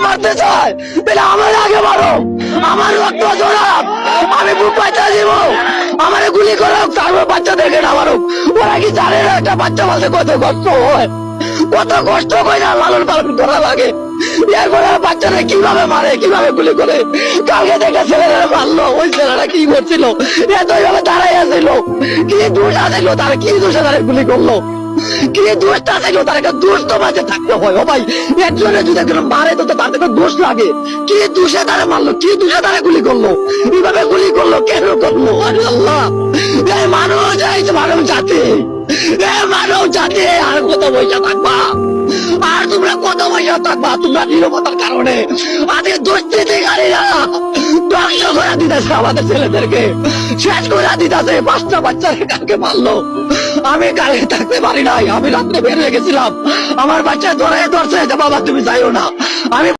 মারতে চায় তাহলে আমার আগে মারো, আমার রক্ত জড়াক, আমি বুক পাইতে দিব, আমার গুলি করো, তারপর বাচ্চাদেরকে না মারুক। ওরা কি জানে না একটা বাচ্চা মারতে কত কষ্ট হয়, কত কষ্ট করে না লালন পালন করা লাগে। এরপরে বাচ্চারা কিভাবে মারে, কিভাবে গুলি করে। কালকে দেখে ছেলেরা মারলো, ওই ছেলেরা কি করছিল, এতভাবে দাঁড়াই আসছিল, কি দোষ আসছিল, তারা কি দোষে তারা গুলি করলো, কি দোষটা ছিল, তার একটা দোষ তো মাঝে থাকতে হয়। ও ভাই, একজনের যদি একজন মারে তো তার একটা দোষ লাগে, কি দোষে তারা মারলো, কি দোষে তারা গুলি করলো, এইভাবে গুলি করলো কেন করলো? আরে আল্লাহ, এই মানুষ, এই যে মানব জাতি, এই মানব জাতি আর কত পয়সা থাকবা, আর তোমরা কত পয়সা থাকবা? তোমরা নিরবতার কারণে আজকে দুষ্কৃতিকারীরা ধ্বংস করে দিতেছে আমাদের ছেলেদেরকে, শেষ করে দিতেছে। 5টা বাচ্চাকে কালকে মারলো, আমি কালকে থাকতে পারি নাই, আমি রাত্রে বের হয়ে গেছিলাম, আমার বাচ্চা ধরে ধরছে যে বাবা তুমি যাইও না, আমি